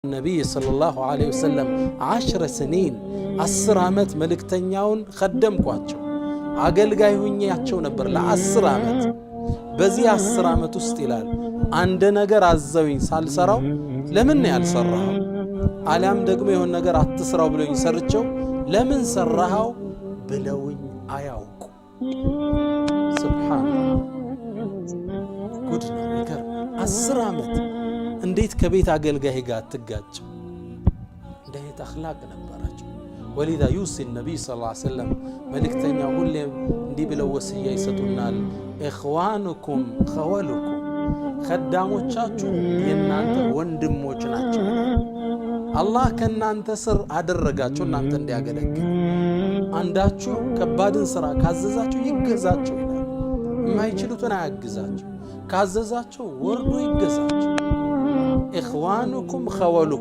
النبي صلى الله عليه وسلم 10 سنين 10 ዓመት መልእክተኛውን خدمኳቸው አገልጋይ ሆኛቸው ነበር ለ10 ዓመት በዚህ 10 ዓመት ውስጥ ይላል አንድ ነገር አዘውኝ ሳልሰራው ለምን ያልሰራው አለም ደግሞ የሆነ ነገር አትስራው ብለውኝ ሰርቸው ለምን ሰራው ብለውኝ አያውቁ ሱብሃንአላህ ጉድ ነገር 10 ዓመት እንዴት ከቤት አገልጋይ ጋር ተጋጭ እንዴት አኽላቅ ነበራቸው ወሊዳ ዩሲ ነብይ ሰለላሁ ዐለይሂ ወሰለም መልእክተኛው ሁሌም እንዲህ ብለው ወስያ ይሰጡናል ኢኽዋኑኩም ኸወሉኩም خدامዎቻችሁ የናንተ ወንድሞች ናቸው አላህ ከናንተ ስር አደረጋቸው እናንተ እንዲያገለግሉ አንዳችሁ ከባድን ስራ ካዘዛችሁ ይገዛችሁ የማይችሉትን አያግዛችሁ ካዘዛችሁ ወርዶ ይገዛችሁ إخوانكم خولكم